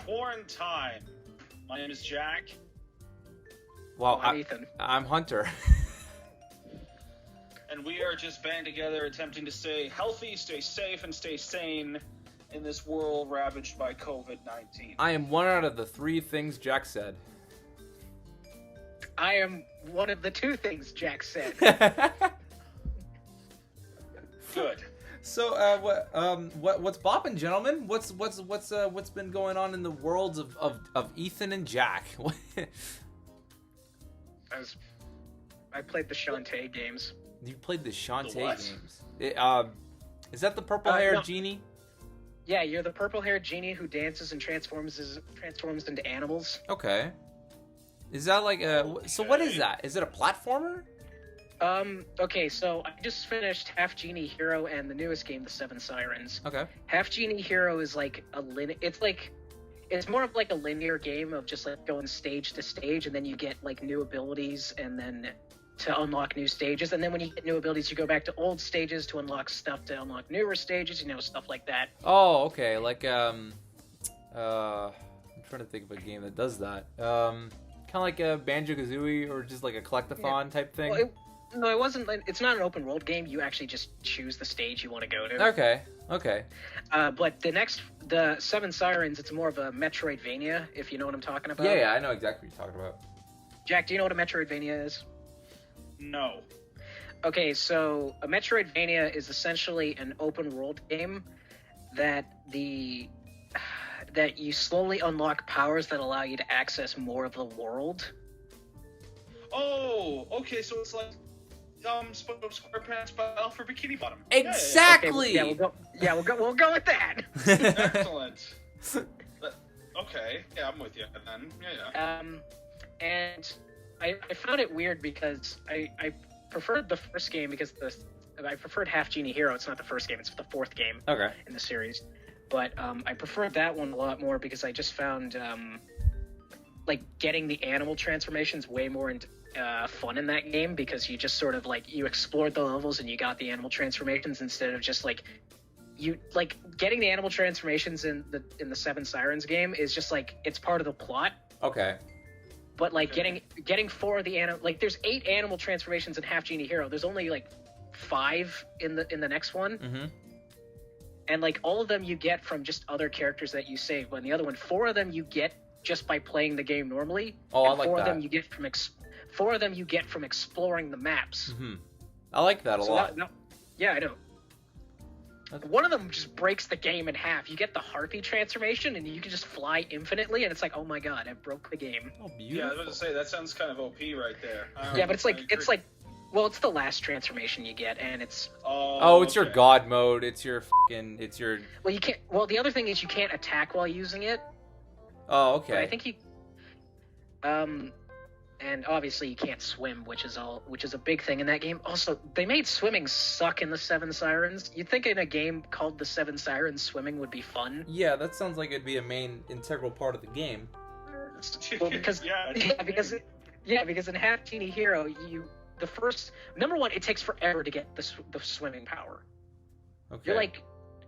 QuarinTime. My name is Jack. Well, I'm Ethan. I'm Hunter. And we are just banding together attempting to stay healthy, stay safe, and stay sane in this world ravaged by COVID-19. I am one out of the three things Jack said. I am one of the two things Jack said. Good. So, what's bopping, gentlemen? What's been going on in the worlds of Ethan and Jack? I played the Shante games. You played the Shante The what? games. Is that the purple-haired no. genie? Yeah, you're the purple-haired genie who dances and transforms into animals. Okay. Is that like a... So what is that? Is it a platformer? Okay, so I just finished Half Genie Hero and the newest game, The Seven Sirens. Okay. Half Genie Hero is like it's more of like a linear game of just like going stage to stage, and then you get like new abilities, and then to unlock new stages, and then when you get new abilities, you go back to old stages to unlock stuff to unlock newer stages, stuff like that. Oh, okay. Like, I'm trying to think of a game that does that. Kind of like a Banjo-Kazooie or just like a collectathon type thing. Well, no, it wasn't. It's not an open world game. You actually just choose the stage you want to go to. Okay. But the Seven Sirens, it's more of a Metroidvania, if you know what I'm talking about. Yeah, I know exactly what you're talking about. Jack, do you know what a Metroidvania is? No. Okay, so a Metroidvania is essentially an open world game that you slowly unlock powers that allow you to access more of the world. Oh, okay, so it's like SquarePants Battle for Bikini Bottom. Exactly. Okay, we'll go with that. Excellent. Okay, yeah, I'm with you then. Yeah. And I found it weird because I preferred the first game because I preferred Half Genie Hero. It's not the first game; it's the fourth game in the series. But I preferred that one a lot more because I just found like getting the animal transformations way more fun in that game, because you just sort of like you explored the levels and you got the animal transformations instead of just like you like getting the animal transformations in the Seven Sirens game is just like it's part of the plot. Okay. But like getting 4 of the like there's 8 animal transformations in Half Genie Hero. There's only like 5 in the next one. Mm-hmm. And like all of them you get from just other characters that you save. But in the other one, 4 of them you get just by playing the game normally. Oh, and I like 4 that. of them you get from 4 of them you get from exploring the maps. Mm-hmm. I like that a lot. Yeah, I know. One of them just breaks the game in half. You get the Harpy transformation, and you can just fly infinitely, and it's like, oh my god, I broke the game. Oh, beautiful. Yeah, I was going to say, that sounds kind of OP right there. Yeah, but it's the last transformation you get, and it's... Oh, it's your god mode. It's your Well, you can't... Well, the other thing is you can't attack while using it. Oh, okay. But I think you... And obviously you can't swim, which is a big thing in that game. Also, they made swimming suck in the Seven Sirens. You'd think in a game called the Seven Sirens, swimming would be fun. Yeah, that sounds like it'd be a main integral part of the game. Well, because because in Half Genie Hero, number one, it takes forever to get the swimming power. Okay.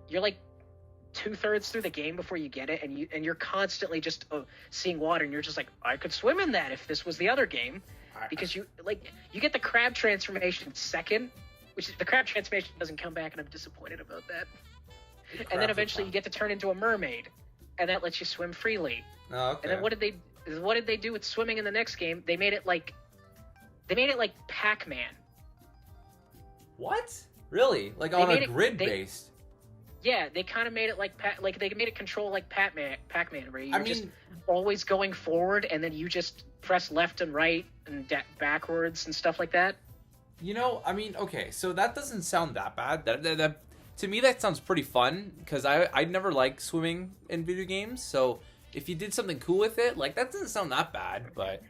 You're like 2/3 through the game before you get it, and you're constantly just seeing water, and you're just like, I could swim in that if this was the other game, because you get the crab transformation second, which the crab transformation doesn't come back, and I'm disappointed about that. And then eventually you get to turn into a mermaid, and that lets you swim freely. Oh, okay. And then what did they do with swimming in the next game? They made it like Pac-Man. What? Really? Like on a grid based? Yeah, they kind of made it like they made it control like Pac-Man, where you're just always going forward, and then you just press left and right and backwards and stuff like that. Okay, so that doesn't sound that bad. That to me that sounds pretty fun, because I never like swimming in video games. So if you did something cool with it, like that doesn't sound that bad, but.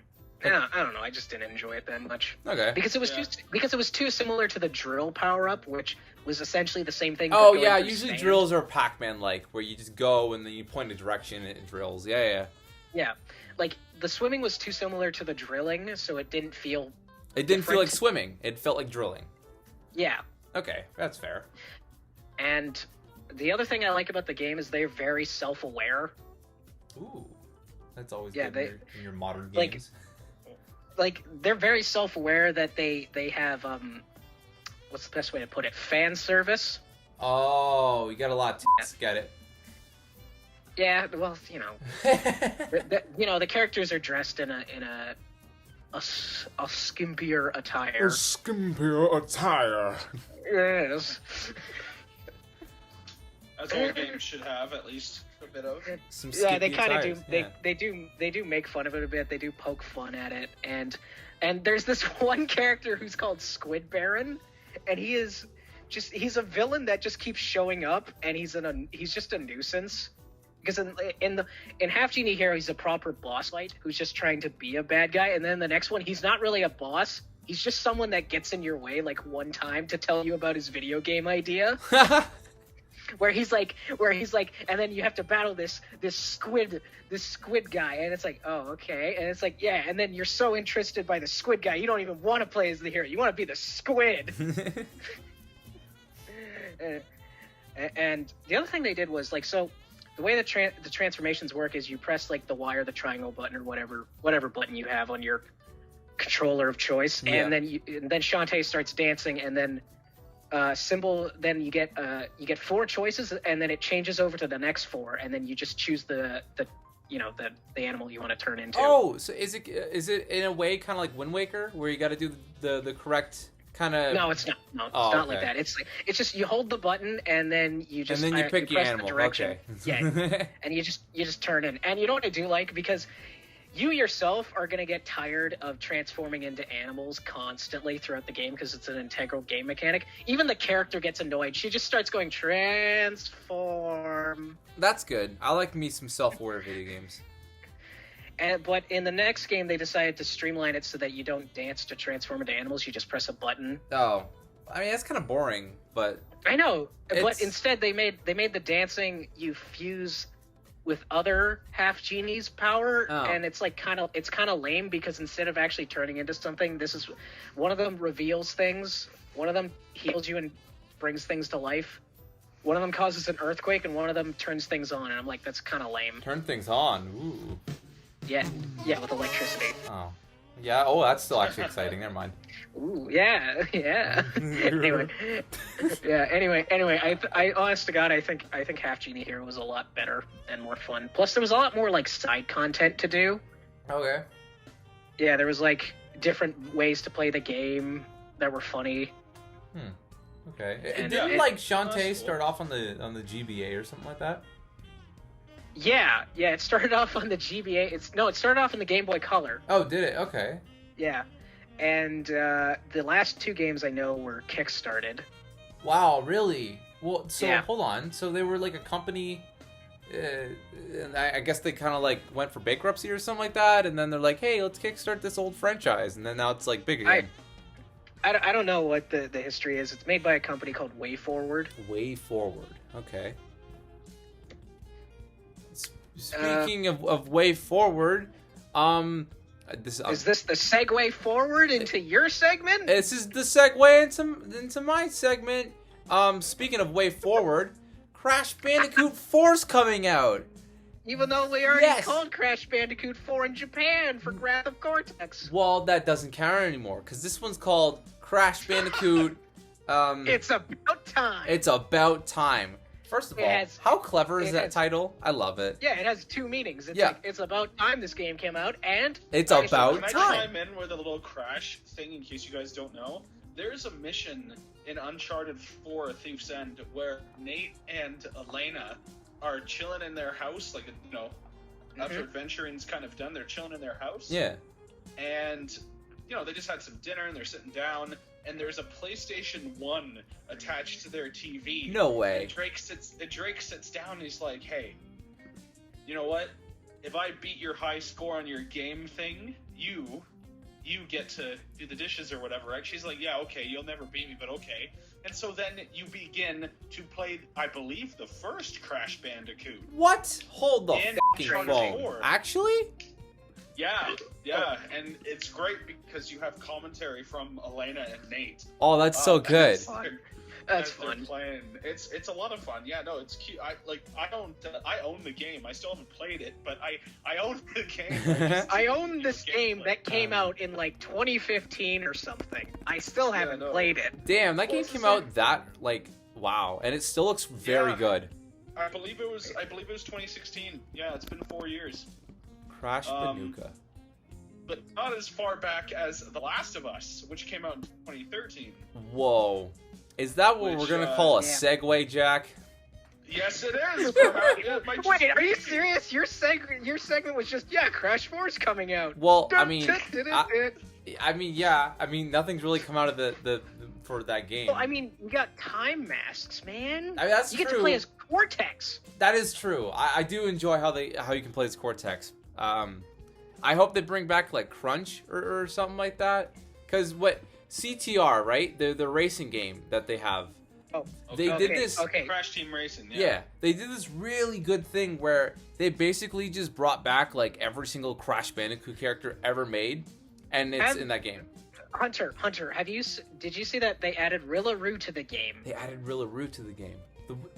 Yeah, I don't know. I just didn't enjoy it that much. Okay. Because it was too similar to the drill power-up, which was essentially the same thing. Oh yeah, usually drills are Pac-Man-like, where you just go and then you point a direction and it drills. Yeah. Yeah, like the swimming was too similar to the drilling, so it didn't feel. It didn't feel like swimming. It felt like drilling. Yeah. Okay, that's fair. And the other thing I like about the game is they're very self-aware. Ooh, that's always good in your modern games. Like they're very self-aware that they have what's the best way to put it? Fan service. Oh, you got a lot of tits. Get it? Yeah, well, you know, the characters are dressed in a skimpier attire. A skimpier attire. Yes. As all games should have, at least a bit of. Some they kind of do. Yeah. They do make fun of it a bit. They do poke fun at it, and there's this one character who's called Squid Baron, and he's a villain that just keeps showing up, and he's just a nuisance. Because in Half Genie Hero, he's a proper boss fight who's just trying to be a bad guy, and then the next one, he's not really a boss. He's just someone that gets in your way like one time to tell you about his video game idea. where he's like, and then you have to battle this squid guy, and it's like, oh, okay, and it's like, yeah, and then you're so interested by the squid guy, you don't even want to play as the hero, you want to be the squid. And the other thing they did was like, so the way the transformations work is you press like the Y or the triangle button or whatever button you have on your controller of choice, and then Shante starts dancing, and then symbol. Then you get 4 choices, and then it changes over to the next 4, and then you just choose the animal you want to turn into. Oh, so is it in a way kind of like Wind Waker, where you got to do the correct kind of? No, it's not. No, it's not like that. It's just you hold the button, and then you just you pick your press animal. The direction. Okay. Yeah, and you just turn in, and you know what I do like, because you yourself are going to get tired of transforming into animals constantly throughout the game because it's an integral game mechanic. Even the character gets annoyed. She just starts going, transform. That's good. I like me some self-aware video games. But in the next game, they decided to streamline it so that you don't dance to transform into animals. You just press a button. Oh. I mean, that's kind of boring, but... I know, but instead they made the dancing you fuse with other half genies power, and it's like kind of lame, because instead of actually turning into something, this is one of them reveals things, one of them heals you and brings things to life, one of them causes an earthquake, and one of them turns things on, and I'm like, that's kind of lame. Turn things on. Ooh. Yeah, with electricity. Oh. Yeah, that's still actually exciting. Never mind. Ooh, yeah. Anyway, I honest to God, I think Half Genie Hero was a lot better and more fun. Plus, there was a lot more like side content to do. Okay. Yeah, there was like different ways to play the game that were funny. Okay. Didn't like Shante start off on the GBA or something like that? Yeah, it started off on the GBA. It started off in the Game Boy Color. Oh, did it? Okay. Yeah. And the last 2 games I know were kickstarted. Wow, really? Well, so yeah. Hold on. So they were like a company, and I guess they kind of like went for bankruptcy or something like that, and then they're like, hey, let's kickstart this old franchise, and then now it's like big again. I don't know what the history is. It's made by a company called Way Forward. Way Forward. Okay. Speaking of Way Forward, is this the segue forward into your segment? This is the segue into my segment. Speaking of Way Forward, Crash Bandicoot 4's coming out. Even though we already called Crash Bandicoot 4 in Japan for Wrath of Cortex. Well, that doesn't count anymore, because this one's called Crash Bandicoot... It's About Time. It's About Time. First of all, how clever is that title? I love it. Yeah, it has 2 meanings. It's like, it's about time this game came out, and... It's about time. Can I chime in with a little Crash thing, in case you guys don't know? There's a mission in Uncharted 4 Thief's End where Nate and Elena are chilling in their house, like, after adventuring's kind of done, they're chilling in their house. Yeah. And, they just had some dinner, and they're sitting down, and there's a PlayStation 1 attached to their TV. No way. And Drake sits down and he's like, hey, you know what? If I beat your high score on your game thing, you get to do the dishes or whatever, right? She's like, yeah, okay, you'll never beat me, but okay. And so then you begin to play, I believe, the first Crash Bandicoot. What? Hold the fucking phone. 4. Actually? Yeah, and it's great because you have commentary from Elena and Nate. Oh, that's so good. That's as they're fun. playing. It's a lot of fun. Yeah, no, it's cute. I own the game. I still haven't played it, but I own the game. I own this game that came out in like 2015 or something. I still haven't played it. Damn, that game came out wow, and it still looks very good. I believe it was 2016. Yeah, it's been 4 years. Crash Banooka. But not as far back as The Last of Us, which came out in 2013. Whoa. Is that what we're going to call a segue, Jack? Yes, it is. Wait, are you serious? Your segment was just, Crash 4 is coming out. Well, I mean, nothing's really come out of the for that game. Well, I mean, you got time masks, man. I mean, that's you get to play as Cortex. That is true. I do enjoy how you can play as Cortex. I hope they bring back like Crunch or something like that. Because what CTR, right? The racing game that they have. Oh, they did this. Okay. Crash Team Racing. Yeah, they did this really good thing where they basically just brought back like every single Crash Bandicoot character ever made, and it's in that game. Hunter, did you see that they added Rillaroo to the game? They added Rillaroo to the game.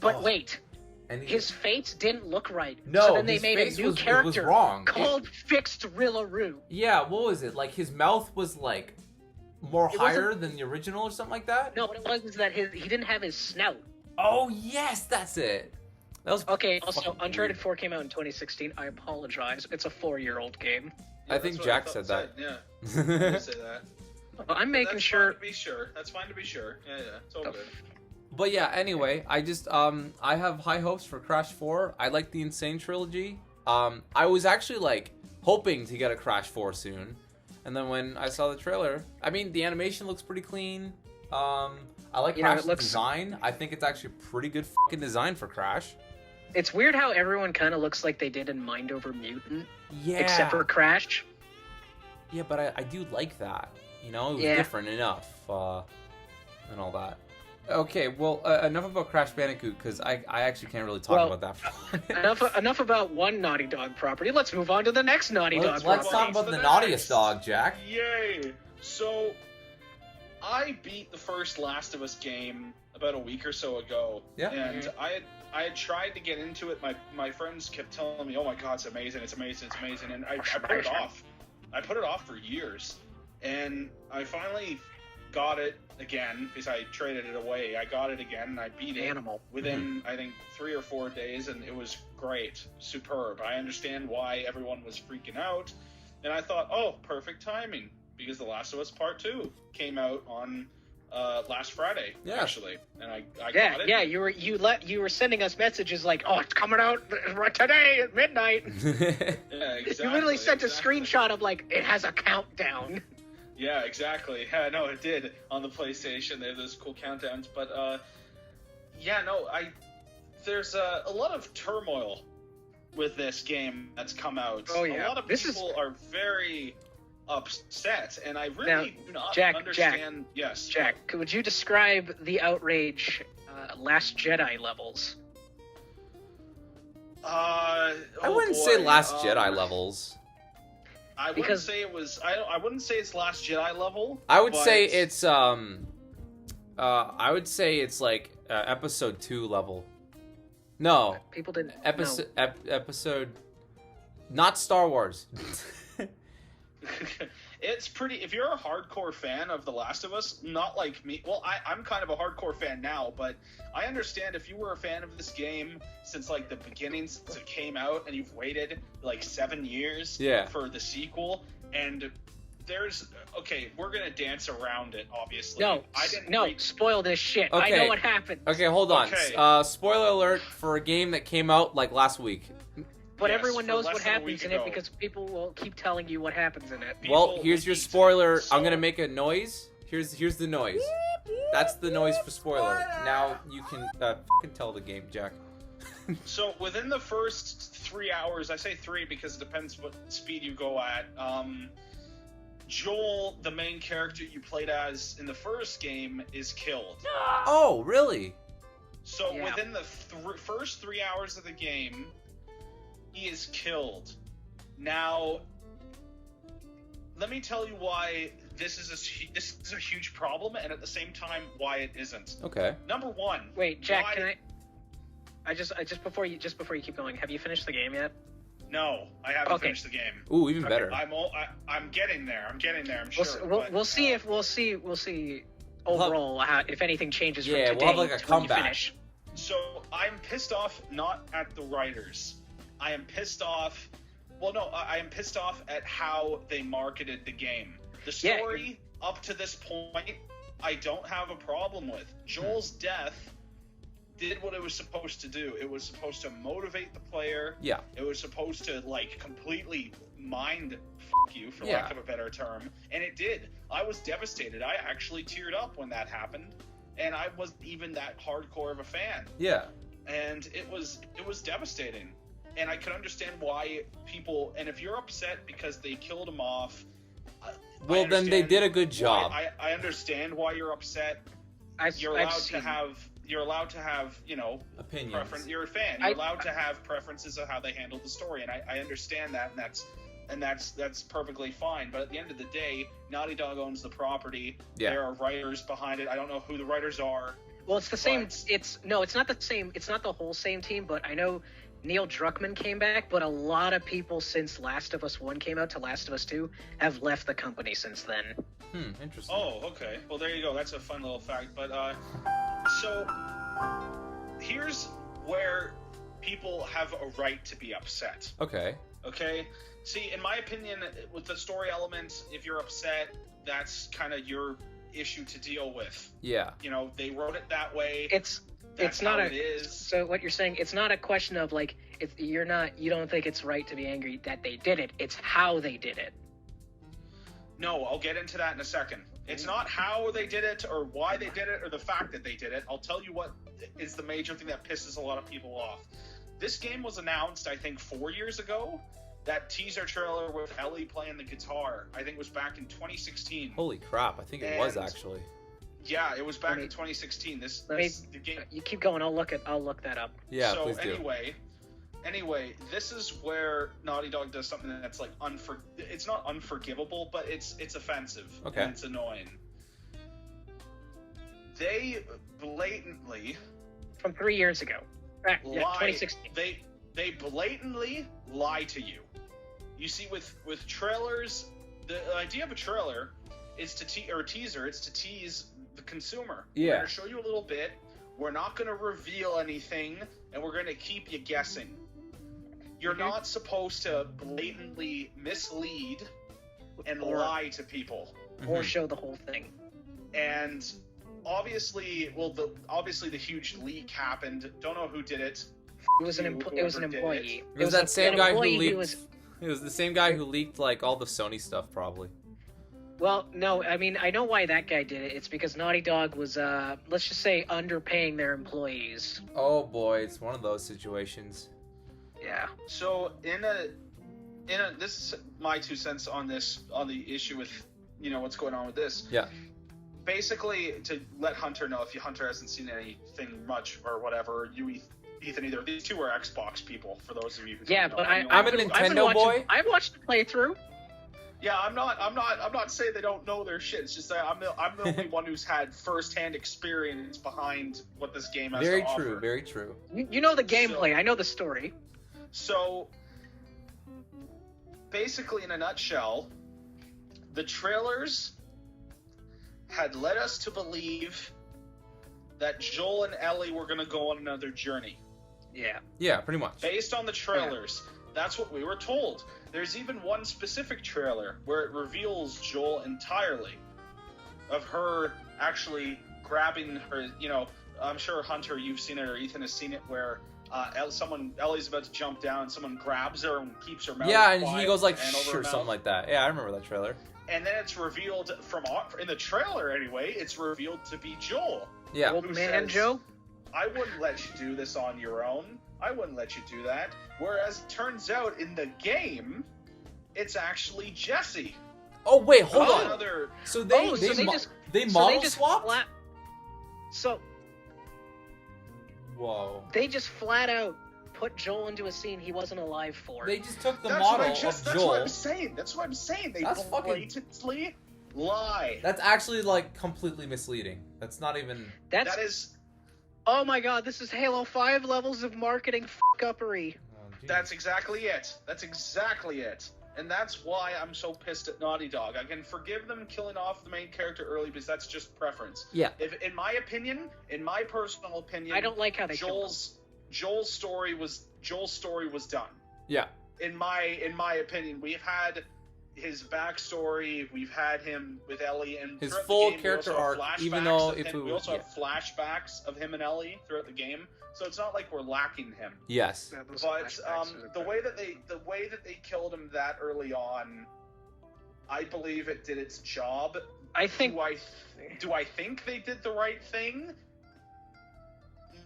Wait. And his face didn't look right. No, so then they made a new character wrong. called Fixed Rillaroo. Yeah, what was it? Like his mouth was like more higher than the original or something like that? No, what it was is that he didn't have his snout. Oh yes, that's it. That was okay. Also, Uncharted 4 came out in 2016. I apologize. It's a 4-year-old game. Yeah, I think Jack said that. Yeah, I say that. Well, I'm making sure. Fine to be sure. That's fine to be sure. Yeah, it's all good. But yeah, anyway, I just I have high hopes for Crash 4. I like the Insane trilogy. I was actually like hoping to get a Crash 4 soon. And then when I saw the trailer, I mean the animation looks pretty clean. I like Crash's design. I think it's actually pretty good fucking design for Crash. It's weird how everyone kind of looks like they did in Mind Over Mutant. Yeah. Except for Crash. Yeah, but I do like that. You know, it was different enough and all that. Okay, well, enough about Crash Bandicoot, because I actually can't really talk about that. enough about one Naughty Dog property. Let's move on to the next Naughty Dog property. Let's talk about the naughtiest dog, Jack. Yay! So, I beat the first Last of Us game about a week or so ago. Yeah. And I had tried to get into it. My friends kept telling me, oh my god, it's amazing, and I put it off. I put it off for years. And I finally got it again because I traded it away. I got it again and I beat it within I think 3 or 4 days, and it was great, superb. I understand why everyone was freaking out, and I thought, oh, perfect timing, because The Last of Us Part 2 came out on last Friday, actually, and I got it. Yeah, you were sending us messages like, oh, it's coming out right today at midnight. Yeah, exactly. You literally sent a screenshot of like it has a countdown. Yeah, exactly. Yeah, no, it did on the PlayStation. They have those cool countdowns. But, there's a lot of turmoil with this game that's come out. Oh, yeah. A lot of people are very upset, and I really do not understand. Yes. Jack, would you describe the outrage Last Jedi levels? I wouldn't say Last Jedi levels. I wouldn't say it was. I wouldn't say it's Last Jedi level. I would say it's I would say it's like episode 2 level. No, people didn't. Episode, not Star Wars. It's pretty. If you're a hardcore fan of The Last of Us, not like me. Well, I'm kind of a hardcore fan now, but I understand if you were a fan of this game since like the beginning, since it came out, and you've waited like 7 years for the sequel, and we're gonna dance around it. Obviously, spoil this shit. Okay. I know what happened. Okay, hold on. Okay. Spoiler alert for a game that came out like last week. But everyone knows what happens in it because people will keep telling you what happens in it. Well, here's your spoiler. I'm gonna make a noise. Here's the noise. That's the noise for spoiler. Now you can tell the game, Jack. So within the first 3 hours, I say 3 because it depends what speed you go at. Joel, the main character you played as in the first game, is killed. Oh, really? So within the first 3 hours of the game, he is killed. Now, let me tell you why this is a huge problem, and at the same time, why it isn't. Okay. Number one. Wait, Jack, can I just before you keep going, have you finished the game yet? No, I haven't finished the game. Ooh, even better. I'm getting there. I'm sure. We'll see overall if anything changes from today we'll have like a comeback. So I'm pissed off not at the writers. I am pissed off. Well, no, I am pissed off at how they marketed the game. The story up to this point, I don't have a problem with. Joel's death did what it was supposed to do. It was supposed to motivate the player. Yeah. It was supposed to like completely mind f you, for lack of a better term, and it did. I was devastated. I actually teared up when that happened, and I wasn't even that hardcore of a fan. Yeah. And it was devastating. And I can understand why people, and if you're upset because they killed him off, well, then they did a good job. I understand why you're upset. You're allowed to have, you know, opinions. You're a fan. You're allowed to have preferences of how they handle the story, and I understand that, and that's perfectly fine. But at the end of the day, Naughty Dog owns the property. Yeah. There are writers behind it. I don't know who the writers are. Well, it's the same. It's not the same. It's not the whole same team, but I know Neil Druckmann came back, but a lot of people since Last of Us 1 came out to Last of Us 2 have left the company since then. Interesting. Oh, okay. Well, there you go. That's a fun little fact. But, so, here's where people have a right to be upset. Okay. Okay? See, in my opinion, with the story element, if you're upset, that's kind of your issue to deal with. Yeah. You know, they wrote it that way. It's not so what you're saying, it's not a question of like you don't think it's right to be angry that they did it, it's how they did it. No, I'll get into that in a second. It's not how they did it or why they did it or the fact that they did it. I'll tell you what is the major thing that pisses a lot of people off. This game was announced, I think, 4 years ago. That teaser trailer with Ellie playing the guitar, I think, was back in 2016. Holy crap, I think it was actually. Yeah, it was back in 2016. The game. You keep going. I'll look that up. Yeah, so please do. Anyway, this is where Naughty Dog does something that's like it's not unforgivable, but it's offensive. Okay. And it's annoying. They blatantly from 3 years ago. Lie. 2016. They blatantly lie to you. You see, with trailers, the idea of a trailer is to teaser. It's to tease the consumer. Yeah. We're going to show you a little bit. We're not going to reveal anything, and we're going to keep you guessing. You're not supposed to blatantly mislead and lie to people, or show the whole thing. And obviously, the huge leak happened. Don't know who did it. It was an employee. It was that same guy who leaked. It was the same guy who leaked like all the Sony stuff, probably. Well, no, I mean, I know why that guy did it. It's because Naughty Dog was, let's just say, underpaying their employees. Oh boy, it's one of those situations. Yeah. So this is my 2 cents on the issue with, you know, what's going on with this. Yeah. Basically, to let Hunter know, if Hunter hasn't seen anything much or whatever, Ethan, either of these two are Xbox people, for those of you who don't know. But I'm a Nintendo boy. I've watched the playthrough. Yeah, I'm not saying they don't know their shit. It's just that I'm the only one who's had first-hand experience behind what this game has to offer. Very true. You know the gameplay. I know the story. So, basically, in a nutshell, the trailers had led us to believe that Joel and Ellie were going to go on another journey. Yeah. Yeah, pretty much. Based on the trailers, that's what we were told. There's even one specific trailer where it reveals Joel entirely, of her actually grabbing her, you know, I'm sure Hunter, you've seen it, or Ethan has seen it, where Ellie's about to jump down and someone grabs her and keeps her mouth quiet. And he goes like, shh, or something like that. Yeah, I remember that trailer. And then it's revealed in the trailer anyway, it's revealed to be Joel. Yeah. Old man Joe? I wouldn't let you do this on your own. I wouldn't let you do that. Whereas it turns out in the game, it's actually Jesse. Oh wait, hold on. So they model swapped? Whoa. They just flat out put Joel into a scene he wasn't alive for. They just took the model of Joel. That's what I'm saying. They blatantly Lie. That's actually like completely misleading. That's not even. That is. Oh my god, this is Halo 5 levels of marketing f***uppery. Oh, That's exactly it. That's exactly it. And that's why I'm so pissed at Naughty Dog. I can forgive them killing off the main character early because that's just preference. Yeah. If, in my personal opinion, I don't like how they Joel's story was done. Yeah. In my opinion, we've had his backstory. We've had him with Ellie, and his throughout full the game, character arc. Even though we also have flashbacks of him and Ellie throughout the game, so it's not like we're lacking him. Yes. But the way that they killed him that early on, I believe it did its job. I think. Do I think they did the right thing?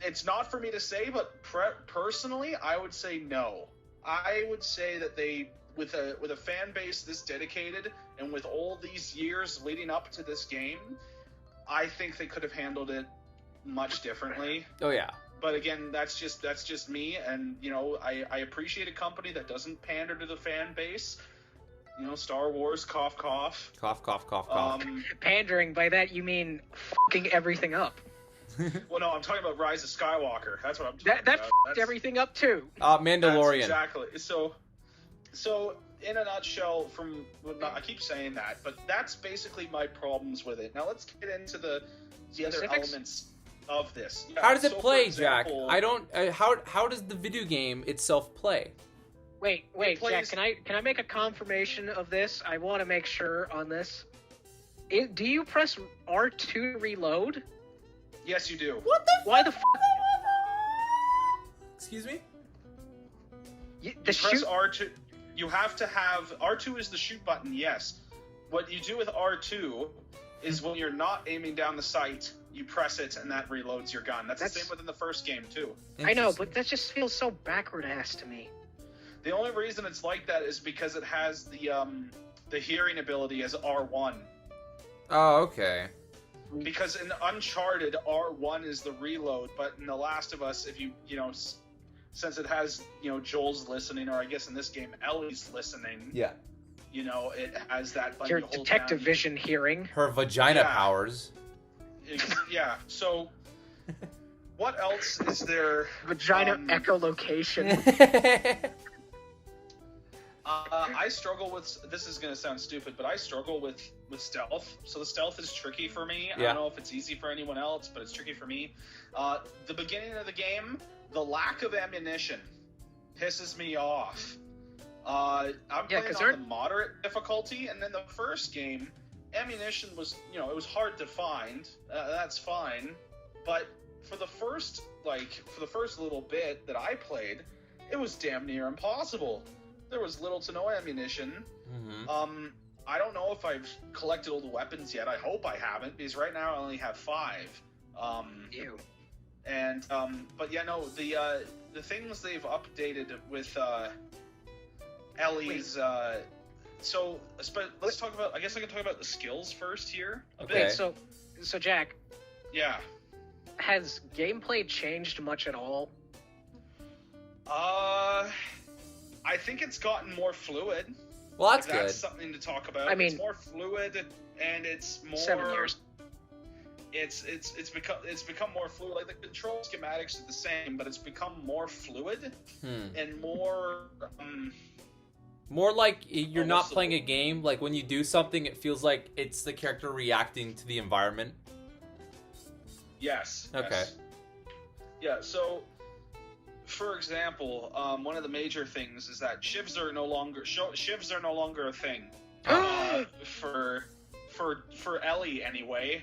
It's not for me to say, but personally, I would say no. I would say that they, with a fan base this dedicated and with all these years leading up to this game, I think they could have handled it much differently. Oh yeah. But again, that's just me, and I appreciate a company that doesn't pander to the fan base. Star Wars, cough, cough. Cough, cough, cough, cough. Pandering, by that you mean fucking everything up. Well, no, I'm talking about Rise of Skywalker. That's what I'm talking about. That fucked everything up too. Mandalorian. Exactly. So in a nutshell, I keep saying that, but that's basically my problems with it. Now let's get into the other elements of this. Yeah, how does it play, example, Jack? I don't. How does the video game itself play? Wait, Jack. Can I make a confirmation of this? I want to make sure on this. Do you press R2 to reload? Yes, you do. What the? Why the? Excuse me. You press R2. You have to have R2 is the shoot button. Yes. What you do with R2 is when you're not aiming down the sight, you press it and that reloads your gun. That's the same within the first game too. I know, but that just feels so backward ass to me. The only reason it's like that is because it has the hearing ability as R1. Oh, okay. Because in Uncharted, R1 is the reload, but in The Last of Us, if since it has, Joel's listening, or I guess in this game, Ellie's listening. Yeah. It has that button. Your detective vision hearing. Her vagina powers. Yeah. So, what else is there? Vagina echolocation. I struggle with, this is going to sound stupid, but I struggle with stealth. So the stealth is tricky for me. I don't know if it's easy for anyone else, but it's tricky for me. The beginning of the game, the lack of ammunition pisses me off. I'm playing on the moderate difficulty, and then the first game, ammunition was, it was hard to find. That's fine. But for the first little bit that I played, it was damn near impossible. There was little to no ammunition. Mm-hmm. I don't know if I've collected all the weapons yet. I hope I haven't, because right now I only have 5. Ew. And but yeah, no, the things they've updated with Ellie's. So let's talk about. I guess I can talk about the skills first here. Okay. So Jack. Yeah. Has gameplay changed much at all? I think it's gotten more fluid. Well, that's good. That's something to talk about. I mean, it's more fluid, and it's more 7 years. It's become more fluid. Like the control schematics are the same, but it's become more fluid and more. More like you're not playing a game. Like when you do something, it feels like it's the character reacting to the environment. Yes. Okay. Yes. Yeah. So, for example, one of the major things is that shivs are no longer a thing. For Ellie anyway.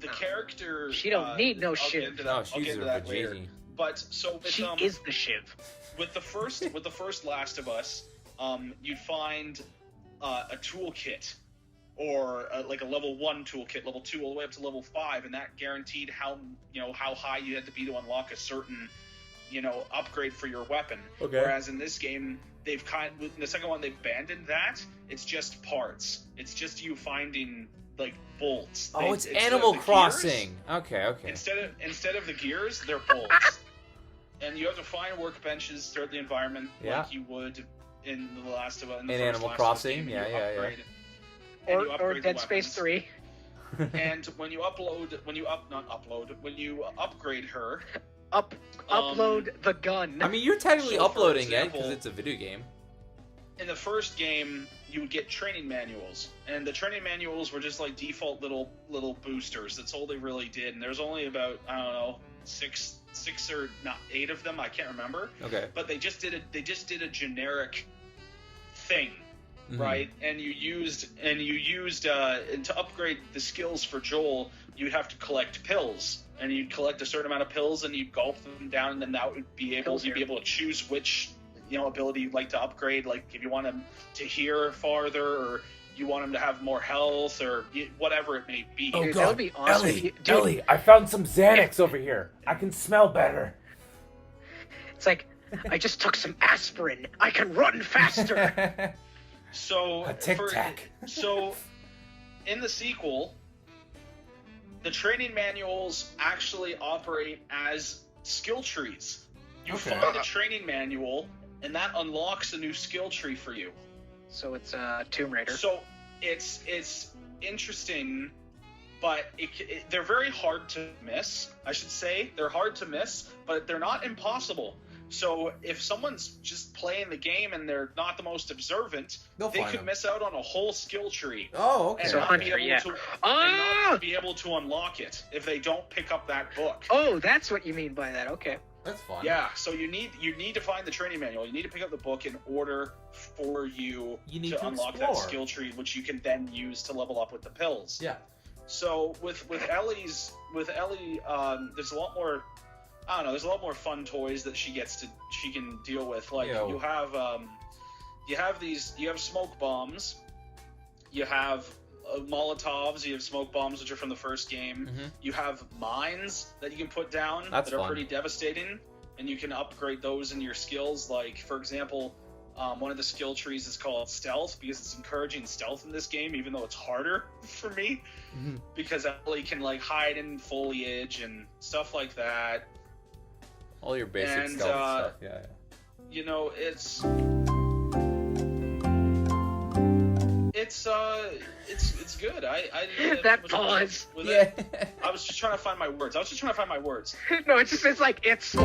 The character. She don't need no shiv. I'll get into that later. But so with, she is the shiv. With the first Last of Us, you'd find a toolkit, or like a level 1 toolkit, level 2 all the way up to level 5, and that guaranteed how high you had to be to unlock a certain upgrade for your weapon. Okay. Whereas in this game, in the second one they've abandoned that. It's just parts. It's just you finding like bolts. It's Animal Crossing. Okay. Instead of the gears, they're bolts. And you have to find workbenches throughout the environment like you would in The Last of Us. In Animal Crossing, yeah. and you upgrade or Dead Space 3. And when you upgrade her, upload the gun. I mean, you're technically uploading it because it's a video game. In the first game, you would get training manuals, and the training manuals were just like default little boosters. That's all they really did, and there's only about, I don't know, six or not 8 of them. I can't remember. Okay. But they just did a generic thing, right? And you used and to upgrade the skills for Joel, you'd have to collect pills, and you'd collect a certain amount of pills, and you'd gulp them down, and then that would be able you'd be able to choose which ability you'd like to upgrade, like if you want him to hear farther, or you want him to have more health, or whatever it may be. Oh, dude, God. that would be awesome. Ellie, I found some Xanax over here. I can smell better. It's like, I just took some aspirin. I can run faster. So A tic-tac. So in the sequel, the training manuals actually operate as skill trees. You find a training manual, and that unlocks a new skill tree for you. So it's Tomb Raider. So it's interesting, but they're very hard to miss. I should say they're hard to miss, but they're not impossible. So if someone's just playing the game and they're not the most observant, they could miss out on a whole skill tree. Oh, okay. And So not Hunter, be able to, and not be able to unlock it if they don't pick up that book. Oh, that's what you mean by that. Okay. That's fun. Yeah, so you need to find the training manual. You need to pick up the book in order for you to unlock that skill tree, which you can then use to level up with the pills. Yeah. So with Ellie, there's a lot more. I don't know. There's a lot more fun toys that she can deal with. Like you have smoke bombs, you have Molotovs, you have smoke bombs, which are from the first game. You have mines that you can put down that are pretty devastating, and you can upgrade those in your skills. Like, for example, one of the skill trees is called stealth, because it's encouraging stealth in this game, even though it's harder for me, because Ellie can like hide in foliage and stuff like that. All your basic stealth stuff, yeah. It's good. I that pause. With it. I was just trying to find my words. No, it's like it's.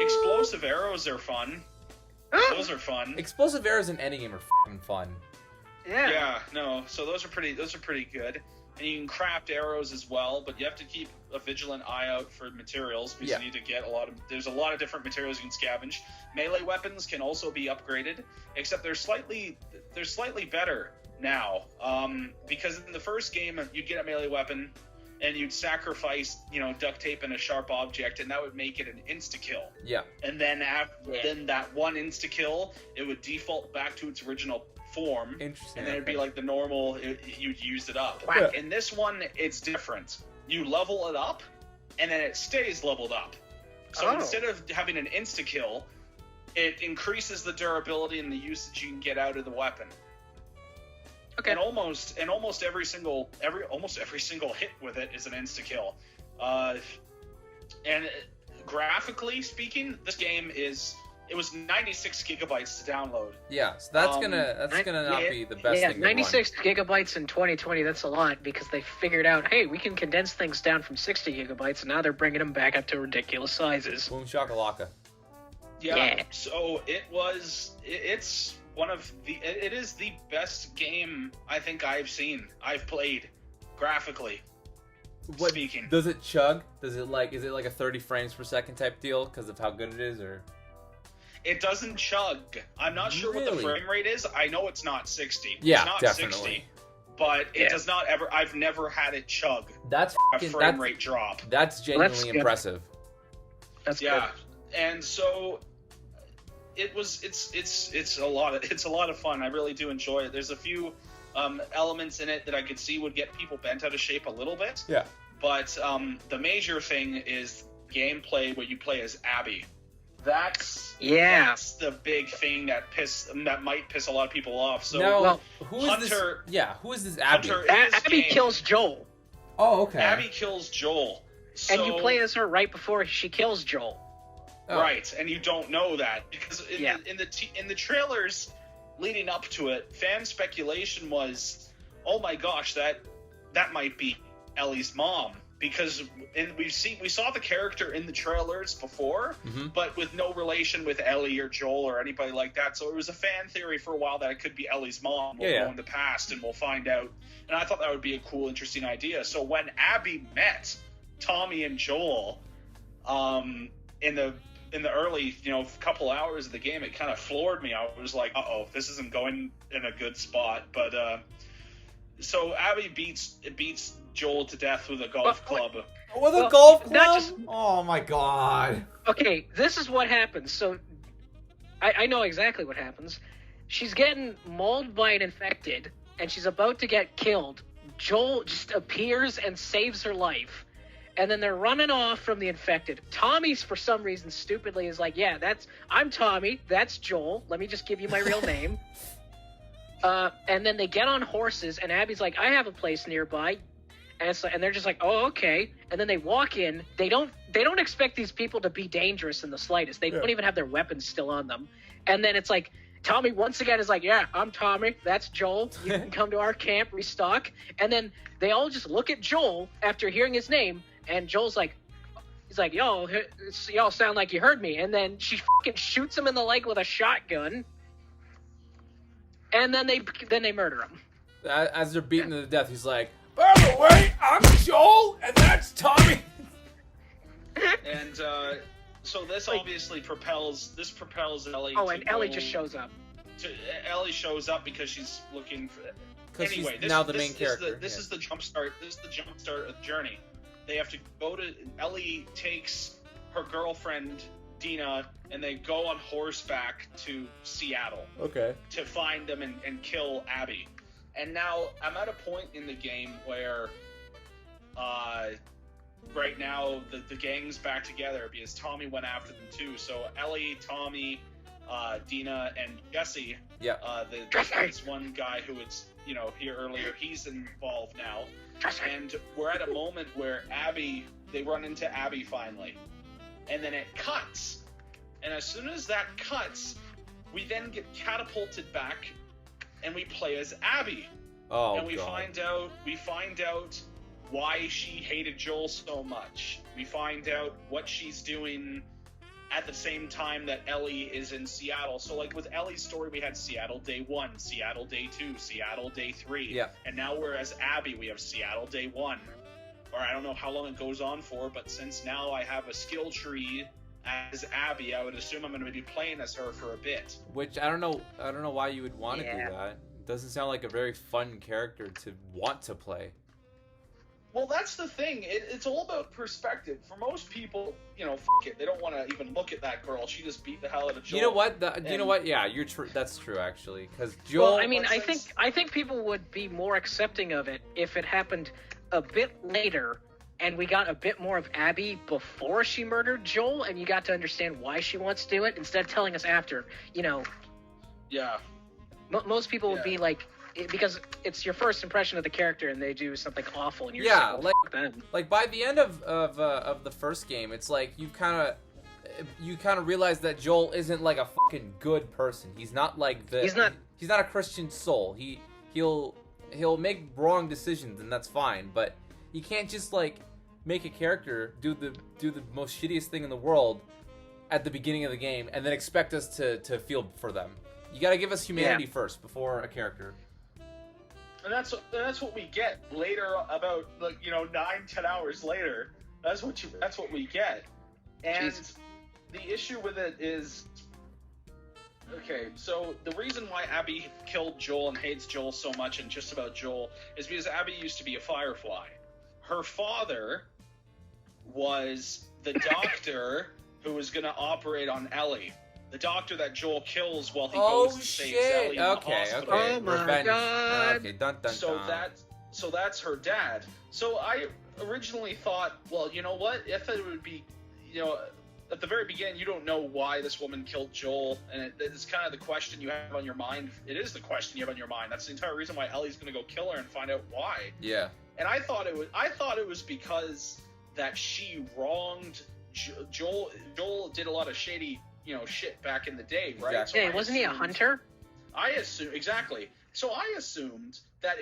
Explosive arrows are fun. Those are fun. Explosive arrows in any game are fucking fun. Yeah. Yeah. No. So those are pretty good. And you can craft arrows as well, but you have to keep a vigilant eye out for materials, because you need to get there's a lot of different materials you can scavenge. Melee weapons can also be upgraded, except they're slightly better now. Because in the first game, you'd get a melee weapon, and you'd sacrifice, duct tape and a sharp object, and that would make it an insta-kill. Yeah. And then then that one insta-kill, it would default back to its original form. Interesting. And then it'd be like the normal, you'd use it up. Yeah. In this one, it's different. You level it up, and then it stays leveled up. So instead of having an insta-kill, it increases the durability and the usage you can get out of the weapon. Okay. And almost every single hit with it is an insta-kill. And graphically speaking, this game it was 96 gigabytes to download. Yeah, so that's gonna not be the best thing. 96 gigabytes in 2020. That's a lot, because they figured out, hey, we can condense things down from 60 gigabytes, and now they're bringing them back up to ridiculous sizes. Boom shakalaka. Yeah. So it's one of it is the best game I think I've played graphically. Speaking. Does it chug? Is it like a 30 frames per second type deal because of how good it is, or? It doesn't chug. I'm not sure what the frame rate is. I know it's not 60. Yeah, it's not definitely. 60. But it does not ever. I've never had it chug. That's a frame rate drop. That's genuinely impressive. That's good. And so it's a lot of fun. I really do enjoy it. There's a few elements in it that I could see would get people bent out of shape a little bit. Yeah. But the major thing is gameplay where you play as Abby. That's the big thing that might piss a lot of people off. So who is this Abby? Abby kills Joel. Oh, okay. Abby kills Joel. And you play as her right before she kills Joel. Right, and you don't know that because in the trailers, leading up to it, fan speculation was, oh my gosh, that might be Ellie's mom. Because we saw the character in the trailers before, but with no relation with Ellie or Joel or anybody like that. So it was a fan theory for a while that it could be Ellie's mom. We'll go in the past and we'll find out. And I thought that would be a cool, interesting idea. So when Abby met Tommy and Joel in the early, couple hours of the game, it kind of floored me. I was like, uh-oh, this isn't going in a good spot. But so Abby beats Joel to death with a golf club. With a golf club? Oh my god. Okay, this is what happens. So, I know exactly what happens. She's getting mauled by an infected, and she's about to get killed. Joel just appears and saves her life. And then they're running off from the infected. Tommy's, for some reason, stupidly is like, yeah, I'm Tommy, that's Joel. Let me just give you my real name. And then they get on horses, and Abby's like, I have a place nearby. And they're just like, oh, okay. And then they walk in. They don't expect these people to be dangerous in the slightest. They don't even have their weapons still on them. And then it's like, Tommy once again is like, yeah, I'm Tommy. That's Joel. You can come to our camp, restock. And then they all just look at Joel after hearing his name. And Joel's like, he's like, yo, y'all sound like you heard me. And then she fucking shoots him in the leg with a shotgun. And then they murder him. As they're beating him to death, he's like, by the way, I'm Joel, and that's Tommy. And so this obviously propels Ellie. Oh, and Ellie just shows up. Ellie shows up because she's looking for. Anyway, she's now the main character. This is the jump start. This is the jump start of the journey. They have to go to. Ellie takes her girlfriend Dina, and they go on horseback to Seattle. Okay. To find them and kill Abby. And now I'm at a point in the game where, right now the gang's back together because Tommy went after them too. So Ellie, Tommy, Dina, and Jesse. Yeah. There's one guy who was here earlier. He's involved now, and we're at a moment where they run into Abby finally, and then it cuts. And as soon as that cuts, we then get catapulted back. And we play as Abby. Oh, and we find out why she hated Joel so much. We find out what she's doing at the same time that Ellie is in Seattle. So like with Ellie's story, we had Seattle Day 1, Seattle Day 2, Seattle Day 3. Yeah. And now we're as Abby, we have Seattle Day 1. Or I don't know how long it goes on for, but since now I have a skill tree as Abby, I would assume I'm going to be playing as her for a bit. Which I don't know why you would want to do that. It doesn't sound like a very fun character to want to play. Well, that's the thing. It's all about perspective. For most people, f it. They don't want to even look at that girl. She just beat the hell out of Joel. You know what? You know what? Yeah, you're true. That's true, actually. Because Joel. Well, I mean, I think people would be more accepting of it if it happened a bit later. And we got a bit more of Abby before she murdered Joel, and you got to understand why she wants to do it, instead of telling us after, Yeah. Most people would be like, because it's your first impression of the character, and they do something awful, and you're like by the end of the first game, it's like you kind of realize that Joel isn't like a fucking good person. He's not like he's not a Christian soul. He'll make wrong decisions, and that's fine, but you can't just like make a character do the most shittiest thing in the world at the beginning of the game and then expect us to feel for them. You got to give us humanity first before a character. And that's what we get later. About 9-10 hours later, that's what we get. And the issue with it is, okay, so the reason why Abby killed Joel and hates Joel so much and just about Joel is because Abby used to be a Firefly. Her father was the doctor who was going to operate on Ellie. The doctor that Joel kills while he goes and saves Ellie in the hospital. Okay. Oh my god. Okay, dun. So that's her dad. So I originally thought, well, you know what? If it would be, at the very beginning, you don't know why this woman killed Joel, and it's kind of the question you have on your mind. It is the question you have on your mind. That's the entire reason why Ellie's going to go kill her and find out why. Yeah. And I thought it was because that she wronged Joel. Joel did a lot of shady, shit back in the day, right? Exactly. Yeah, wasn't he a hunter? I assume exactly. So I assumed that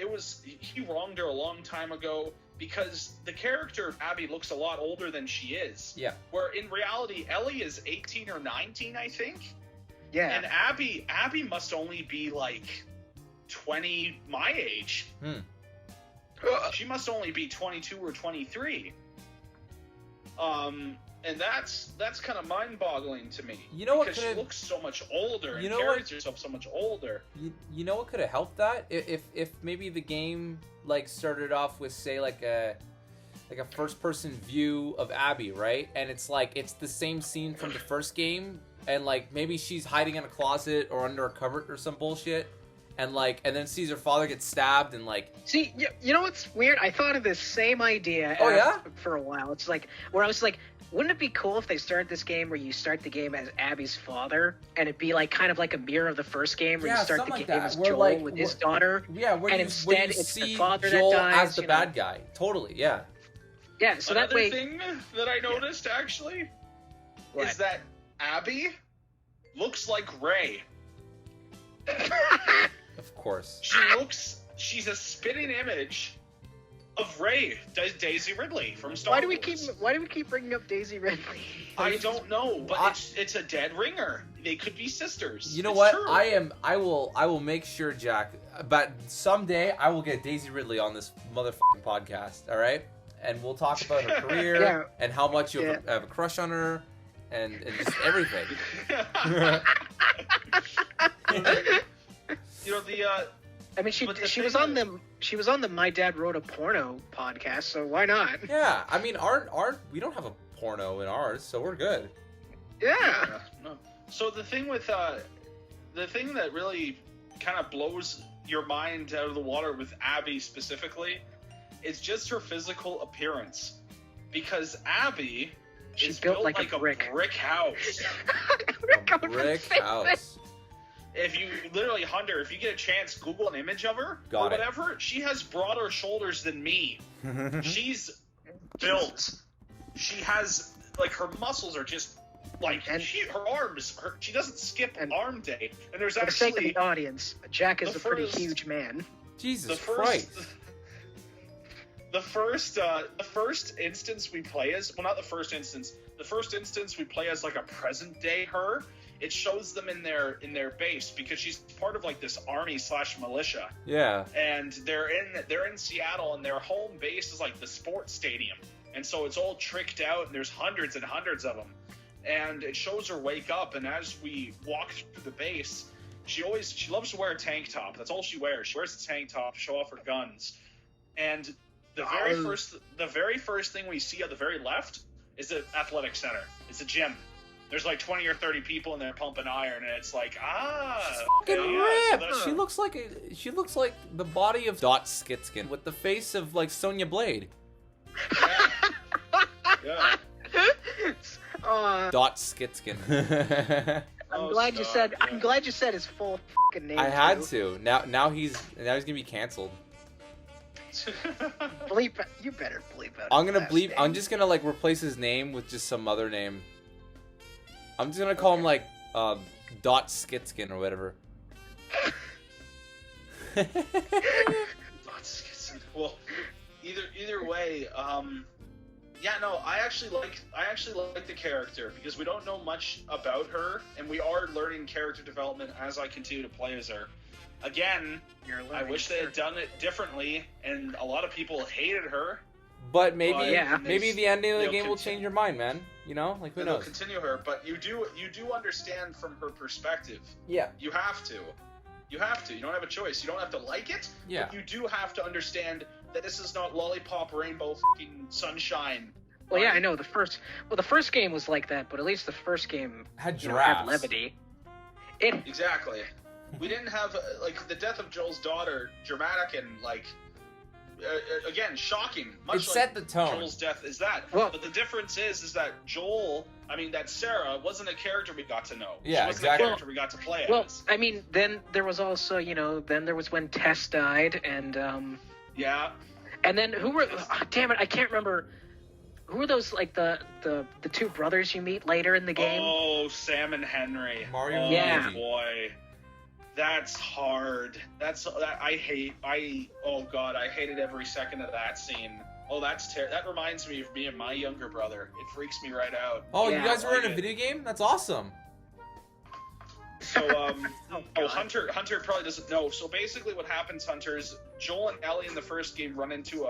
he wronged her a long time ago because the character Abby looks a lot older than she is. Yeah. Where in reality, Ellie is 18 or 19, I think. Yeah. And Abby must only be like 20 my age. She must only be 22 or 23. And that's kind of mind-boggling to me. You know what? Because she looks so much older and carries herself so much older. You know what could have helped that? If maybe the game like started off with, say, like a first-person view of Abby, right? And it's the same scene from the first game, and like maybe she's hiding in a closet or under a cupboard or some bullshit. And then sees her father get stabbed and like... See, you know what's weird? I thought of this same idea for a while. It's like, where I was like, wouldn't it be cool if they started this game where you start the game as Abby's father, and it'd be like kind of like a mirror of the first game where you start the game as Joel with his daughter? Yeah, where you it's see the father Joel that dies, as the bad guy. Totally, yeah. Yeah, so Another that way... thing that I noticed, actually, is that Abby looks like Ray. Of course. She's a spitting image of Ray, Daisy Ridley from Star Wars. Why do we keep bringing up Daisy Ridley? I don't know, but it's a dead ringer. They could be sisters. You know what? True. I will make sure, Jack, but someday I will get Daisy Ridley on this motherfucking podcast, all right? And we'll talk about her career and how much you have a crush on her and just everything. You know, I mean, she was on the My Dad Wrote a Porno podcast, so why not? Yeah, I mean, we don't have a porno in ours, so we're good. Yeah. No. So the thing that really kind of blows your mind out of the water with Abby specifically is just her physical appearance, because Abby is built like a brick house. A brick house. If you literally, Hunter, if you get a chance, Google an image of her or whatever. She has broader shoulders than me. She's built. She has, like, her muscles are just like, her arms. She doesn't skip arm day. And there's actually, for the sake of the audience, Jack is a pretty huge man. Jesus Christ. The first instance we play as, well, not the first instance. The first instance we play as like a present day her. It shows them in their base because she's part of like this army/militia. Yeah. And they're in Seattle, and their home base is like the sports stadium, and so it's all tricked out, and there's hundreds and hundreds of them. And it shows her wake up, and as we walk through the base, she loves to wear a tank top. That's all she wears. She wears a tank top to show off her guns. And the very first thing we see at the very left is the athletic center. It's a gym. There's like 20 or 30 people in there pumping iron, and it's like, she's fucking ripped. So she looks like the body of Dot Skitskin with the face of like Sonya Blade. Yeah. Dot Skitskin. I'm glad you said his full fucking name. I had to. Now he's gonna be canceled. Bleep. You better bleep out. I'm gonna bleep. I'm just gonna like replace his name with just some other name. I'm just gonna call him like Dot Skitskin or whatever. Dot Skitskin. Well, either way, yeah, no, I actually like the character because we don't know much about her, and we are learning character development as I continue to play as her. Again, I wish they had done it differently, and a lot of people hated her. But maybe the ending of the game will change your mind, man. You know, like who knows? They'll continue her, but you do understand from her perspective. Yeah. You have to. You don't have a choice. You don't have to like it. Yeah. But you do have to understand that this is not lollipop rainbow fucking sunshine. Well, yeah, I know the first game was like that, but at least the first game had giraffes. Had levity. Exactly. We didn't have like the death of Joel's daughter, dramatic and like. Again, shocking. Much it set the tone. Joel's death is that. Well, but the difference is that that Sarah wasn't a character we got to know. Yeah, she wasn't exactly. a character we got to play well, as. I mean, then there was also, then there was when Tess died, and yeah. And then who were? Oh, damn it, I can't remember. Who were those? Like the two brothers you meet later in the game? Oh, Sam and Henry. Mario. Yeah. Boy. That's hard. Oh god, I hated every second of that scene. Oh, that reminds me of me and my younger brother. It freaks me right out. Oh, Yeah, you guys were in a video game? That's awesome. So, Hunter probably doesn't know. So basically what happens, Hunter, is Joel and Ellie in the first game run into two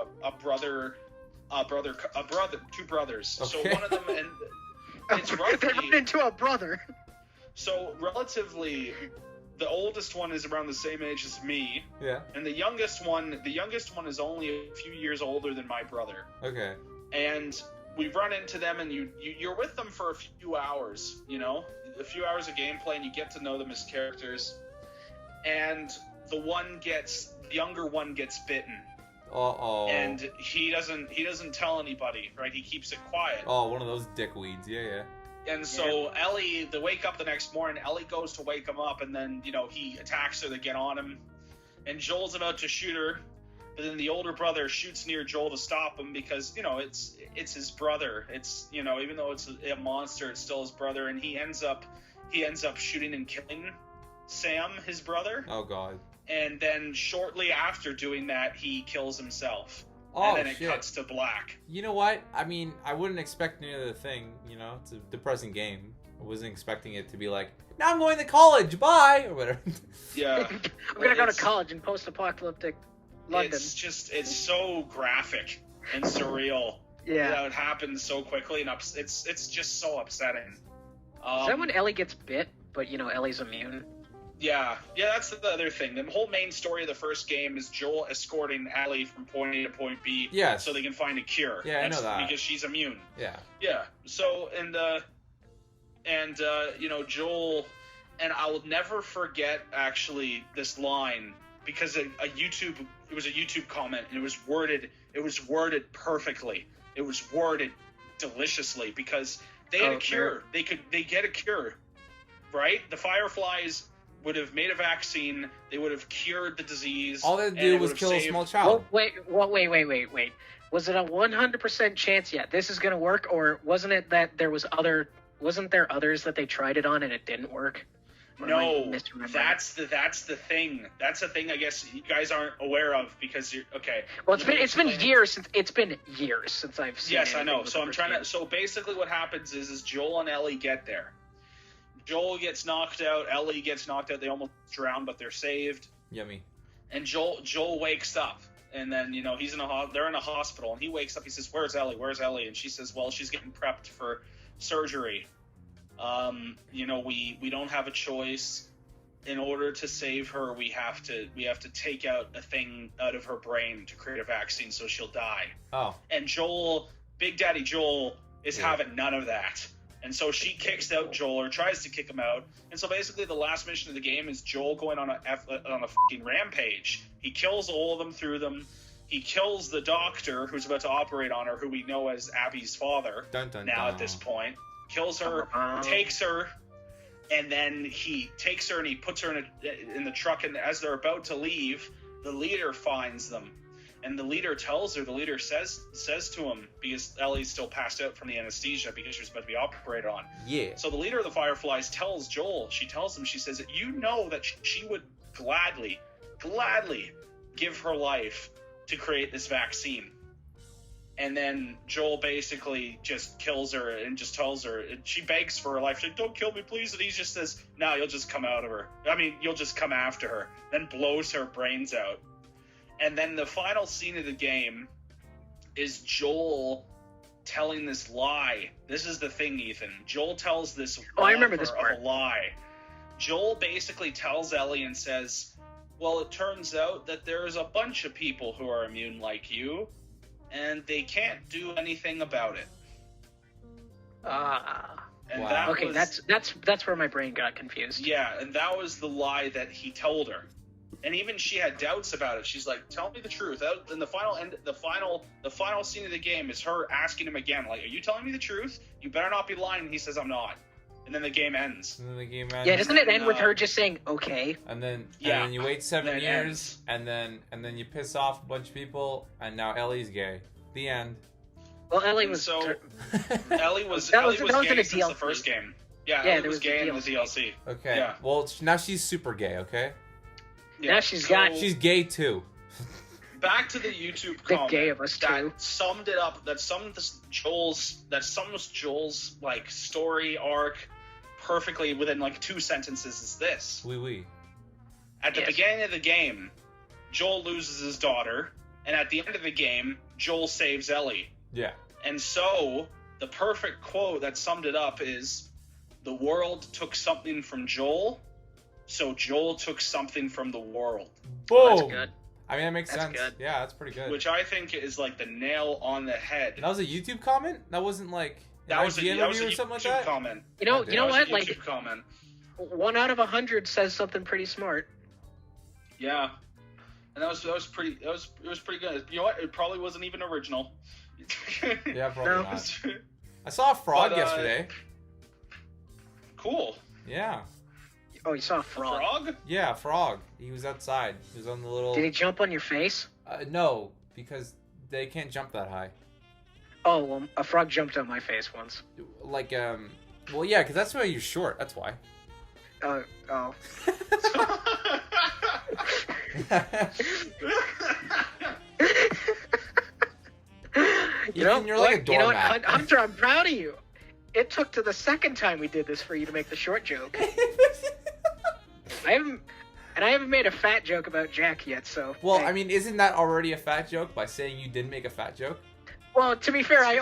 brothers. Okay. So one of them, and it's roughly... They run into a brother. So relatively, the oldest one is around the same age as me. Yeah. And the youngest one is only a few years older than my brother. Okay. And we run into them, and you're with them for a few hours, you know? A few hours of gameplay, and you get to know them as characters. And the younger one gets bitten. Uh-oh. And he doesn't tell anybody, right? He keeps it quiet. Oh, one of those dickweeds. Yeah. And so Ellie, they wake up the next morning, Ellie goes to wake him up, and then, you know, he attacks her to get on him. And Joel's about to shoot her, but then the older brother shoots near Joel to stop him because, you know, it's his brother. It's, you know, even though it's a monster, it's still his brother, and he ends up shooting and killing Sam, his brother. Oh god. And then shortly after doing that, he kills himself. Oh, and then it shit. cuts to black. You know what? I mean, I wouldn't expect any other thing, you know? It's a depressing game. I wasn't expecting it to be like, now I'm going to college, bye! Or whatever. Yeah. I'm gonna go to college in post-apocalyptic London. It's so graphic and surreal. Yeah. That it happens so quickly, and it's just so upsetting. Is that when Ellie gets bit, but, you know, Ellie's immune? Yeah, that's the other thing. The whole main story of the first game is Joel escorting Ellie from point A to point B, Yes. so they can find a cure. Yeah, I know that. Because she's immune. Yeah. Yeah. So you know, Joel, and I'll never forget actually this line because it was a YouTube comment, and it was worded perfectly. It was worded deliciously because they had a cure. They get a cure, right? The Fireflies would have made a vaccine. They would have cured the disease. All they had to do was kill a small child. Wait. Was it a 100% chance yet? This is gonna work, or wasn't it that wasn't there others that they tried it on and it didn't work? No, that's the thing. That's the thing I guess you guys aren't aware of because you're okay. Well, it's been years since I've seen. Yes, I know. So I'm trying to. So basically, what happens is Joel and Ellie get there. Joel gets knocked out. Ellie gets knocked out. They almost drown, but they're saved. Yummy. And Joel wakes up, and then you know they're in a hospital, and he wakes up. He says, "Where's Ellie? Where's Ellie?" And she says, "Well, she's getting prepped for surgery. You know, we don't have a choice. In order to save her, we have to take out a thing out of her brain to create a vaccine, so she'll die." Oh. And Joel, Big Daddy Joel, is having none of that. And so she kicks out Joel, or tries to kick him out. And so basically the last mission of the game is Joel going on a fucking rampage. He kills all of them through them. He kills the doctor who's about to operate on her, who we know as Abby's father. Dun, dun, now dun. at this point. Kills her, takes her, and then he takes her and he puts her in the truck. And as they're about to leave, the leader finds them. And the leader says to him, because Ellie's still passed out from the anesthesia because she was about to be operated on. Yeah. So the leader of the Fireflies tells Joel, she says that you know that she would gladly give her life to create this vaccine. And then Joel basically just kills her and just tells her, and she begs for her life. She's like, "Don't kill me, please." And he just says, "No, you'll just come you'll just come after her." Then blows her brains out. And then the final scene of the game is Joel telling this lie. This is the thing, Ethan. Joel tells this I remember this part. of a lie. Joel basically tells Ellie and says, "Well, it turns out that there's a bunch of people who are immune like you, and they can't do anything about it." And Wow. that Okay, was, that's where my brain got confused. yeah, and that was the lie that he told her. And even she had doubts about it. She's like, "Tell me the truth." And the final scene of the game is her asking him again, like, "Are you telling me the truth? You better not be lying." And he says, "I'm not." And then the game ends. Yeah, doesn't it end with her just saying okay? And then Yeah. and then you wait 7 Then it years, and then you piss off a bunch of people, and now Ellie's gay. The end. Well, Ellie And was so Ellie was That was gay in a since the DLC. first game. Yeah, Yeah, Ellie there was was the gay in the DLC. DLC. Okay. Yeah. Well, now she's super gay. Okay. Yeah, Now she's got- She's gay too. Back to the YouTube The comment gay of us too. that summed it up. That summed Joel's like story arc perfectly within like 2 sentences. Is this? Oui. At the Yes. beginning of the game, Joel loses his daughter, and at the end of the game, Joel saves Ellie. Yeah. And so the perfect quote that summed it up is, "The world took something from Joel, so Joel took something from the world." Boom. That's good. I mean, that makes That's sense. good. Yeah, that's pretty good. Which I think is like the nail on the head. That was a YouTube comment. That wasn't like an That was a IGN YouTube review or something like that. comment. You know That was what? a Like YouTube comment. 1 out of 100 says something pretty smart. Yeah, and it was pretty good. You know what? It probably wasn't even original. Yeah, probably No. not. I saw a frog But, yesterday. Cool. Yeah. Oh, you saw a A frog. frog? Yeah, a frog. He was outside. He was on the little. Did he jump on your face? No, because they can't jump that high. Oh, well, a frog jumped on my face once. Like, well, yeah, because that's why you're short. That's why. Oh. You're like a You know what, doormat. Hunter? I'm proud of you. It took to the second time we did this for you to make the short joke. I haven't made a fat joke about Jack yet, so. Well, hey. I mean, isn't that already a fat joke by saying you didn't make a fat joke? Well, to be fair, I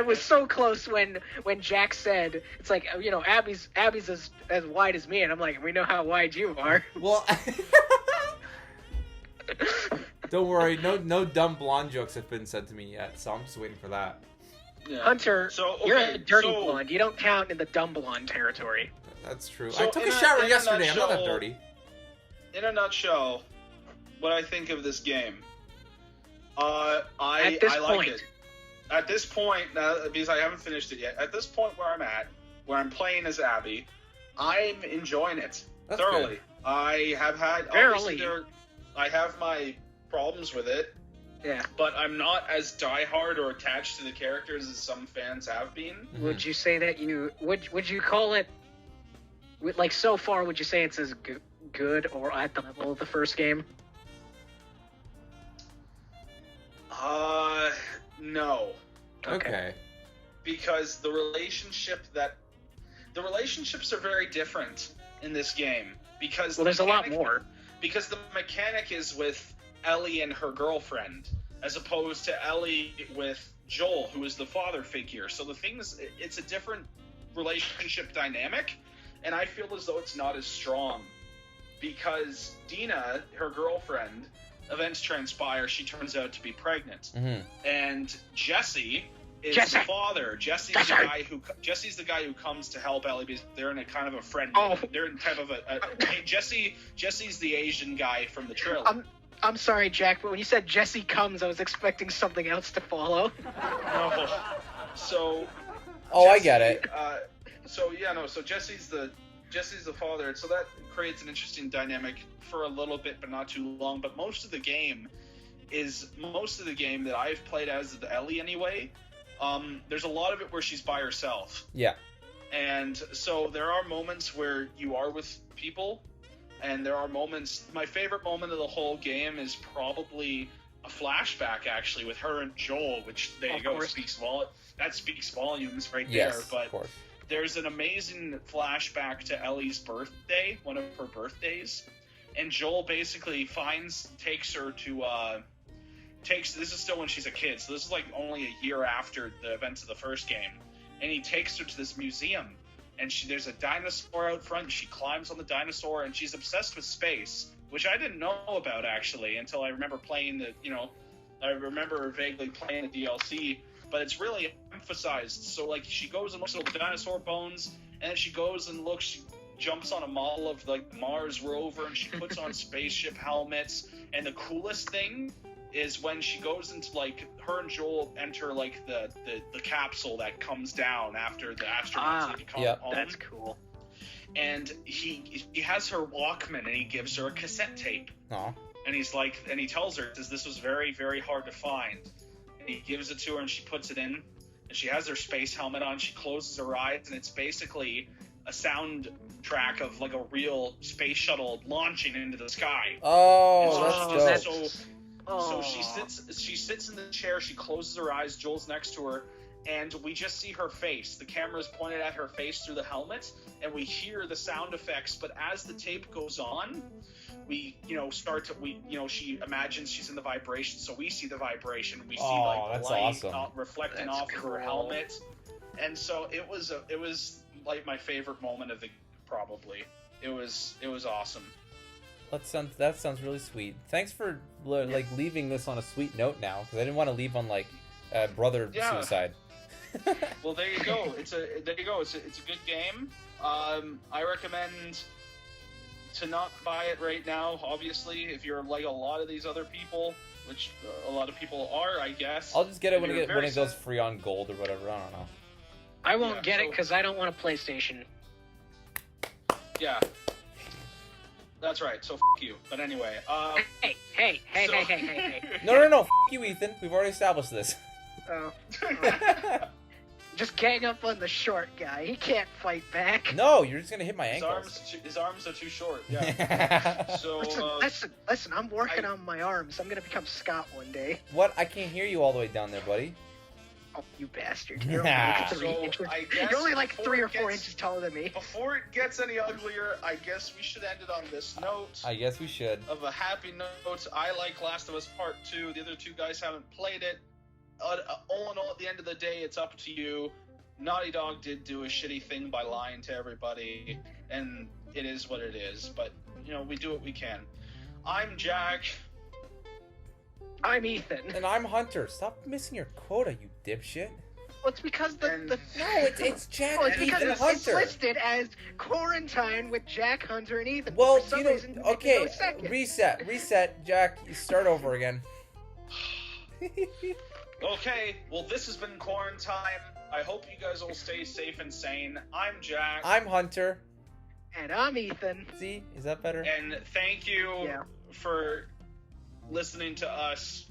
was so close when Jack said, it's like, you know, Abby's as wide as me, and I'm like, we know how wide you are. Well, don't worry, no dumb blonde jokes have been said to me yet, so I'm just waiting for that. Yeah. Hunter, So, okay, you're a dirty so- blonde. You don't count in the dumb blonde territory. That's true. So I took in a a- shower in a yesterday. I'm not that nutshell- dirty. In a nutshell, what I think of this game. At I this like point. it. At this point, because I haven't finished it yet. At this point where I'm at, where I'm playing as Abby, I'm enjoying it That's thoroughly. good. I have had obviously I have my problems with it, Yeah. but I'm not as diehard or attached to the characters as some fans have been. Mhm. Would you say that you would you call it like so far? Would you say it's as good or at the level of the first game? No. Okay. Because the relationships are very different in this game. Because Well, there's a lot more. Because the mechanic is with Ellie and her girlfriend, as opposed to Ellie with Joel, who is the father figure. So it's a different relationship dynamic, and I feel as though it's not as strong. Because Dina, her girlfriend, events transpire, she turns out to be pregnant. Mm-hmm. And Jesse is Jesse! the father. Jesse's the guy who comes to help Ellie because they're in a kind of a friend. Oh. They're in kind of Jesse's the Asian guy from the trailer. I'm sorry, Jack, but when you said Jesse comes, I was expecting something else to follow. No. So. Oh, I Jesse, get it. So Jesse's the father, so that creates an interesting dynamic for a little bit, but not too long. But most of the game that I've played as Ellie anyway. There's a lot of it where she's by herself. Yeah. And so there are moments where you are with people, and there are moments. My favorite moment of the whole game is probably a flashback, actually, with her and Joel, which that speaks volumes right Yes, there. of But course. there's an amazing flashback to Ellie's birthday, one of her birthdays, and Joel basically takes her to. This is still when she's a kid, so this is like only a year after the events of the first game, and he takes her to this museum, and there's a dinosaur out front, and she climbs on the dinosaur, and she's obsessed with space, which I didn't know about actually until I remember vaguely playing the DLC, but it's really emphasized. So like she goes and looks at the dinosaur bones, and then she goes and she jumps on a model of like the Mars rover, and she puts on spaceship helmets, and the coolest thing is when she goes into like her and Joel enter like the capsule that comes down after the astronauts come home. That's cool. And he has her Walkman, and he gives her a cassette tape. Aw. And he tells her this was very, very hard to find. And he gives it to her, and she puts it in, and she has her space helmet on. She closes her eyes, and it's basically a soundtrack of like a real space shuttle launching into the sky. Oh, that's dope. So she sits in the chair, she closes her eyes, Joel's next to her, and we just see her face. The camera's pointed at her face through the helmet, and we hear the sound effects, but as the tape goes on, she imagines she's in the vibration, so we see the vibration, we see like light awesome. Reflecting off of her helmet. And so it was like my favorite moment of the probably. It was awesome. That sounds really sweet. Thanks for like leaving this on a sweet note now, because I didn't want to leave on like brother suicide. Well, there you go. It's a good game. I recommend to not buy it right now. Obviously, if you're like a lot of these other people, which a lot of people are, I guess. I'll just get it when it goes free on gold or whatever. I don't know. I won't get it because I don't want a PlayStation. Yeah. That's right, so f*** you. But anyway, Hey. No, f*** you, Ethan. We've already established this. Oh. Just gang up on the short guy. He can't fight back. No, you're just gonna hit my ankles. His arms are too short, yeah. So, listen, I'm working on my arms. I'm gonna become Scott one day. What? I can't hear you all the way down there, buddy. Oh, you bastard. You're only like 3 or 4 inches taller than me. Before it gets any uglier, I guess we should end it on this note. I guess we should. Of a happy note. I like Last of Us Part 2. The other two guys haven't played it. All in all, at the end of the day, it's up to you. Naughty Dog did do a shitty thing by lying to everybody, and it is what it is. But, we do what we can. I'm Jack. I'm Ethan. And I'm Hunter. Stop missing your quota, you dipshit. Well, it's because No, it's Jack, Ethan, and Hunter. It's listed as QuarinTime with Jack, Hunter, and Ethan. Well, okay, reset, Jack, you start over again. Okay, well, this has been QuarinTime. I hope you guys all stay safe and sane. I'm Jack. I'm Hunter. And I'm Ethan. See? Is that better? And thank you for listening to us.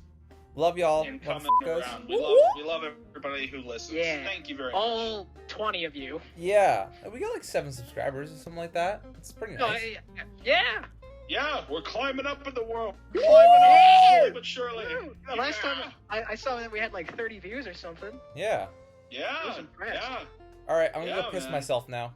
Love y'all. And coming around. We love everybody who listens. Yeah. Thank you very much. All 20 of you. Yeah. We got like 7 subscribers or something like that. It's pretty nice. Yeah. Yeah, we're climbing up in the world. Climbing up slowly but surely. Yeah. Last time I saw that we had like 30 views or something. Yeah. Yeah. I was impressed. Yeah. All right, I'm gonna go piss myself now.